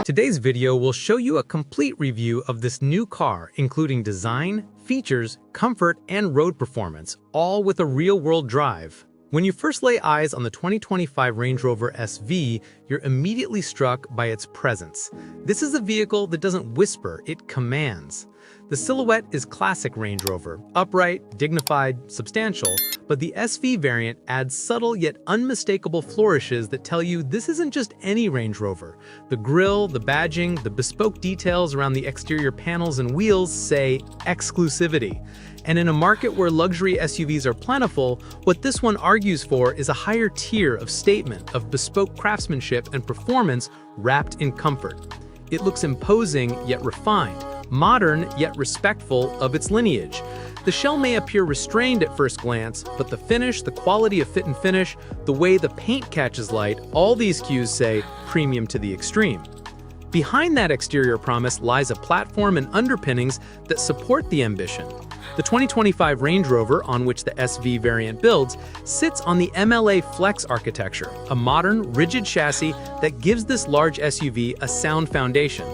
Today's video will show you a complete review of this new car, including design, features, comfort, and road performance, all with a real-world drive. When you first lay eyes on the 2025 Range Rover SV, you're immediately struck by its presence. This is a vehicle that doesn't whisper, it commands. The silhouette is classic Range Rover, upright, dignified, substantial, but the SV variant adds subtle yet unmistakable flourishes that tell you this isn't just any Range Rover. The grille, the badging, the bespoke details around the exterior panels and wheels say exclusivity. And in a market where luxury SUVs are plentiful, what this one argues for is a higher tier of statement, of bespoke craftsmanship and performance wrapped in comfort. It looks imposing yet refined, modern yet respectful of its lineage. The shell may appear restrained at first glance, but the finish, the quality of fit and finish, the way the paint catches light, all these cues say premium to the extreme. Behind that exterior promise lies a platform and underpinnings that support the ambition. The 2025 Range Rover, on which the SV variant builds, sits on the MLA Flex architecture, a modern, rigid chassis that gives this large SUV a sound foundation.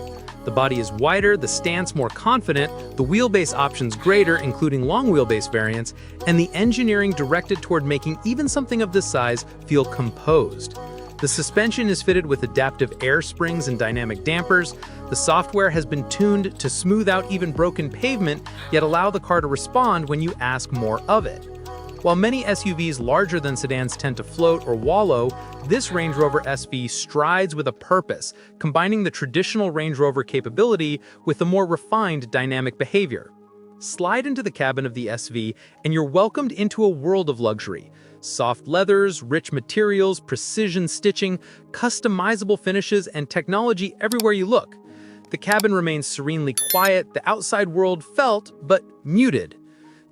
The body is wider, the stance more confident, the wheelbase options greater, including long wheelbase variants, and the engineering directed toward making even something of this size feel composed. The suspension is fitted with adaptive air springs and dynamic dampers. The software has been tuned to smooth out even broken pavement, yet allow the car to respond when you ask more of it. While many SUVs larger than sedans tend to float or wallow, this Range Rover SV strides with a purpose, combining the traditional Range Rover capability with a more refined dynamic behavior. Slide into the cabin of the SV and you're welcomed into a world of luxury. Soft leathers, rich materials, precision stitching, customizable finishes, and technology everywhere you look. The cabin remains serenely quiet, the outside world felt, but muted.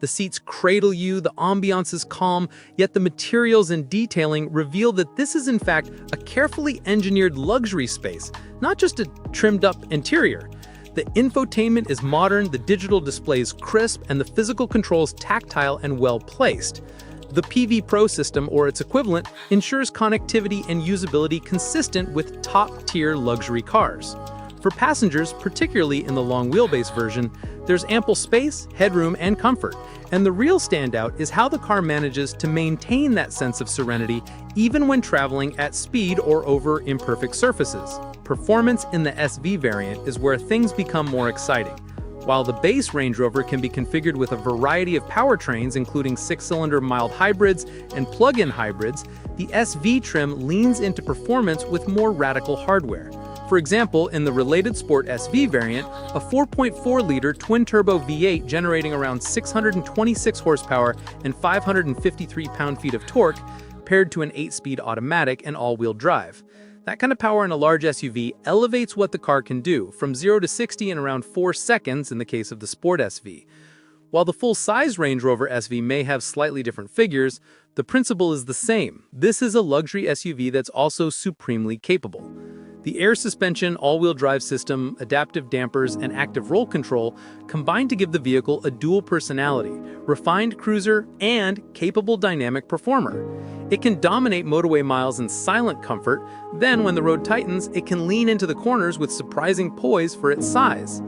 The seats cradle you, the ambiance is calm, yet the materials and detailing reveal that this is in fact a carefully engineered luxury space, not just a trimmed-up interior. The infotainment is modern, the digital displays crisp, and the physical controls tactile and well-placed. The PV Pro system, or its equivalent, ensures connectivity and usability consistent with top-tier luxury cars. For passengers, particularly in the long wheelbase version, there's ample space, headroom, and comfort. And the real standout is how the car manages to maintain that sense of serenity even when traveling at speed or over imperfect surfaces. Performance in the SV variant is where things become more exciting. While the base Range Rover can be configured with a variety of powertrains, including 6-cylinder mild hybrids and plug-in hybrids, the SV trim leans into performance with more radical hardware. For example, in the related Sport SV variant, a 4.4-liter twin-turbo V8 generating around 626 horsepower and 553 pound-feet of torque, paired to an 8-speed automatic and all-wheel drive. That kind of power in a large SUV elevates what the car can do, from 0 to 60 in around 4 seconds in the case of the Sport SV. While the full-size Range Rover SV may have slightly different figures, the principle is the same. This is a luxury SUV that's also supremely capable. The air suspension, all-wheel drive system, adaptive dampers, and active roll control combine to give the vehicle a dual personality, refined cruiser and capable dynamic performer. It can dominate motorway miles in silent comfort, then when the road tightens, it can lean into the corners with surprising poise for its size.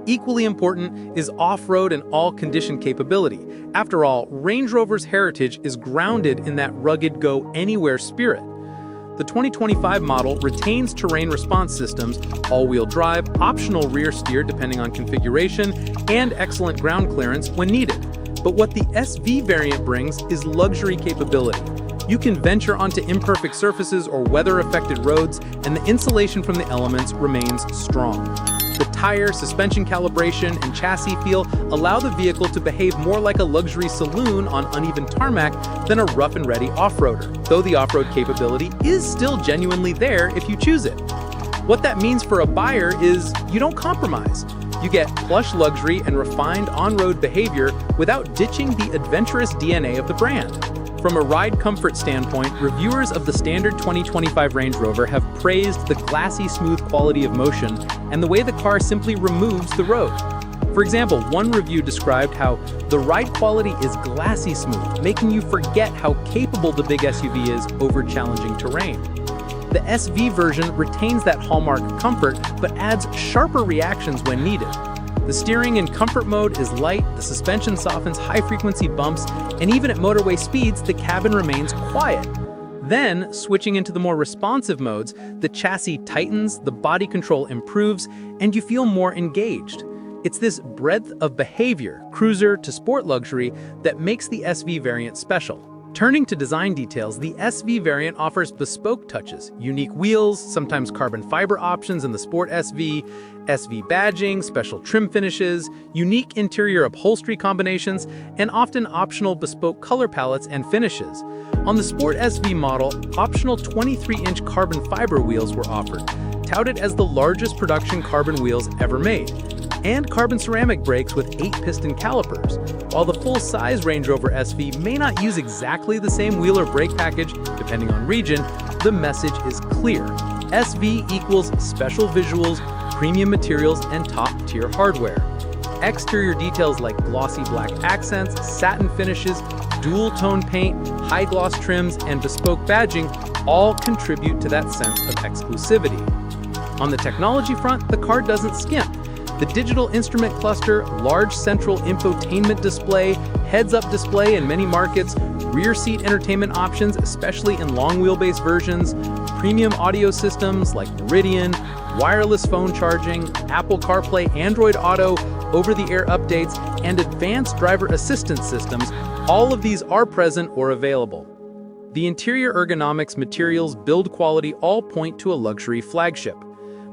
Equally important is off-road and all-condition capability. After all, Range Rover's heritage is grounded in that rugged go-anywhere spirit. The 2025 model retains terrain response systems, all-wheel drive, optional rear steer depending on configuration, and excellent ground clearance when needed. But what the SV variant brings is luxury capability. You can venture onto imperfect surfaces or weather-affected roads, and the insulation from the elements remains strong. The tire, suspension calibration, and chassis feel allow the vehicle to behave more like a luxury saloon on uneven tarmac than a rough-and-ready off-roader, though the off-road capability is still genuinely there if you choose it. What that means for a buyer is you don't compromise. You get plush luxury and refined on-road behavior without ditching the adventurous DNA of the brand. From a ride comfort standpoint, reviewers of the standard 2025 Range Rover have praised the glassy smooth quality of motion and the way the car simply removes the road. For example, one review described how the ride quality is glassy smooth, making you forget how capable the big SUV is over challenging terrain. The SV version retains that hallmark comfort, but adds sharper reactions when needed. The steering in comfort mode is light, the suspension softens high-frequency bumps, and even at motorway speeds, the cabin remains quiet. Then, switching into the more responsive modes, the chassis tightens, the body control improves, and you feel more engaged. It's this breadth of behavior, cruiser to sport luxury, that makes the SV variant special. Turning to design details, the SV variant offers bespoke touches, unique wheels, sometimes carbon fiber options in the Sport SV, SV badging, special trim finishes, unique interior upholstery combinations, and often optional bespoke color palettes and finishes. On the Sport SV model, optional 23-inch carbon fiber wheels were offered, touted as the largest production carbon wheels ever made, and carbon ceramic brakes with 8-piston calipers. While the full-size Range Rover SV may not use exactly the same wheel or brake package, depending on region, the message is clear. SV equals special visuals, premium materials, and top-tier hardware. Exterior details like glossy black accents, satin finishes, dual-tone paint, high-gloss trims, and bespoke badging all contribute to that sense of exclusivity. On the technology front, the car doesn't skimp. The digital instrument cluster, large central infotainment display, heads-up display in many markets, rear seat entertainment options, especially in long wheelbase versions, premium audio systems like Meridian, wireless phone charging, Apple CarPlay, Android Auto, over-the-air updates, and advanced driver assistance systems, all of these are present or available. The interior ergonomics, materials, build quality all point to a luxury flagship.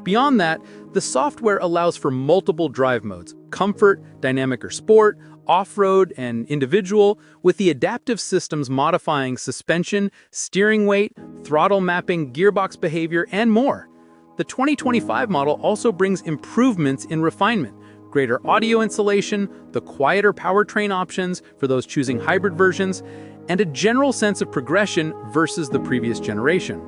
Beyond that, the software allows for multiple drive modes: comfort, dynamic or sport, off-road, and individual, with the adaptive systems modifying suspension, steering weight, throttle mapping, gearbox behavior, and more. The 2025 model also brings improvements in refinement, greater audio insulation, the quieter powertrain options for those choosing hybrid versions, and a general sense of progression versus the previous generation.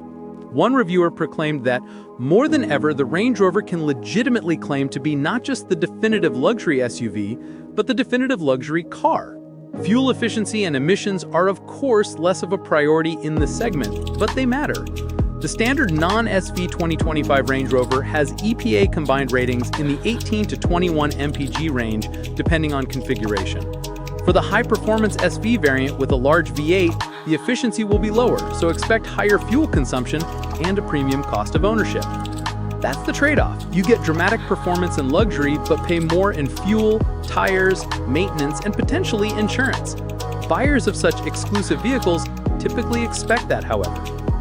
One reviewer proclaimed that, more than ever, the Range Rover can legitimately claim to be not just the definitive luxury SUV, but the definitive luxury car. Fuel efficiency and emissions are of course less of a priority in this segment, but they matter. The standard non-SV 2025 Range Rover has EPA combined ratings in the 18 to 21 mpg range, depending on configuration. For the high-performance SV variant with a large V8, the efficiency will be lower, so expect higher fuel consumption and a premium cost of ownership. That's the trade-off. You get dramatic performance and luxury, but pay more in fuel, tires, maintenance, and potentially insurance. Buyers of such exclusive vehicles typically expect that, however.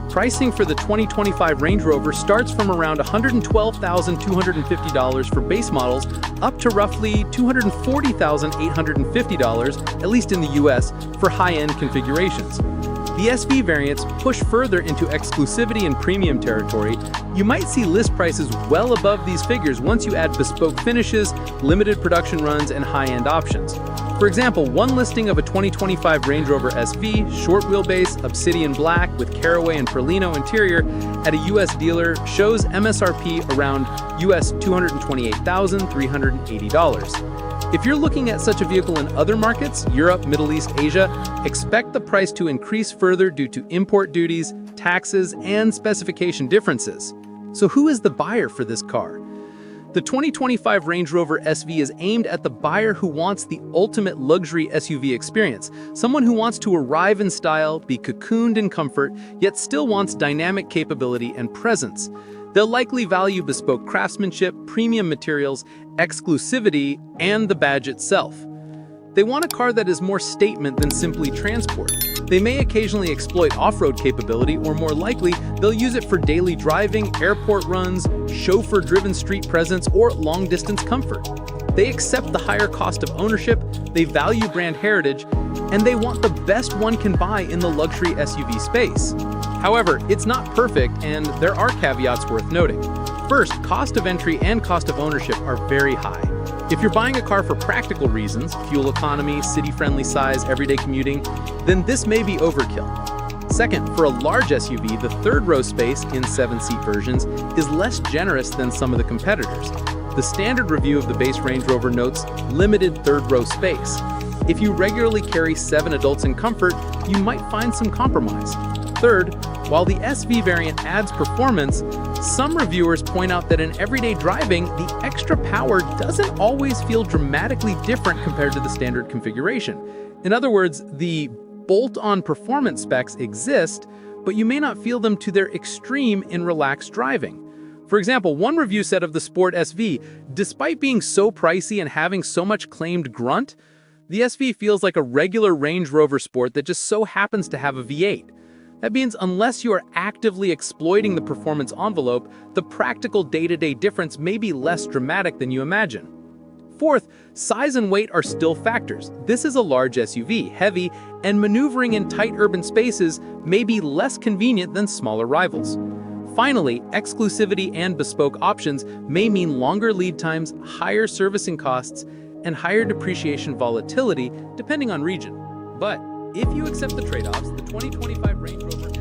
Pricing for the 2025 Range Rover starts from around $112,250 for base models up to roughly $240,850, at least in the US, for high-end configurations. The SV variants push further into exclusivity and premium territory. You might see list prices well above these figures once you add bespoke finishes, limited production runs, and high-end options. For example, one listing of a 2025 Range Rover SV, short wheelbase, obsidian black with caraway and Perlino interior at a US dealer shows MSRP around US $228,380. If you're looking at such a vehicle in other markets, Europe, Middle East, Asia, expect the price to increase further due to import duties, taxes, and specification differences. So who is the buyer for this car? The 2025 Range Rover SV is aimed at the buyer who wants the ultimate luxury SUV experience, someone who wants to arrive in style, be cocooned in comfort, yet still wants dynamic capability and presence. They'll likely value bespoke craftsmanship, premium materials, exclusivity, and the badge itself. They want a car that is more statement than simply transport. They may occasionally exploit off-road capability, or more likely, they'll use it for daily driving, airport runs, chauffeur-driven street presence, or long-distance comfort. They accept the higher cost of ownership, they value brand heritage, and they want the best one can buy in the luxury SUV space. However, it's not perfect, and there are caveats worth noting. First, cost of entry and cost of ownership are very high. If you're buying a car for practical reasons, fuel economy, city-friendly size, everyday commuting, then this may be overkill. Second, for a large SUV, the third-row space in 7-seat versions is less generous than some of the competitors. The standard review of the base Range Rover notes limited third-row space. If you regularly carry 7 adults in comfort, you might find some compromise. Third, While the SV variant adds performance, some reviewers point out that in everyday driving, the extra power doesn't always feel dramatically different compared to the standard configuration. In other words, the bolt-on performance specs exist, but you may not feel them to their extreme in relaxed driving. For example, one review said of the Sport SV, despite being so pricey and having so much claimed grunt, the SV feels like a regular Range Rover Sport that just so happens to have a V8. That means unless you are actively exploiting the performance envelope, the practical day-to-day difference may be less dramatic than you imagine. Fourth, size and weight are still factors. This is a large SUV, heavy, and maneuvering in tight urban spaces may be less convenient than smaller rivals. Finally, exclusivity and bespoke options may mean longer lead times, higher servicing costs, and higher depreciation volatility depending on region. But if you accept the trade-offs, the 2025 Range Rover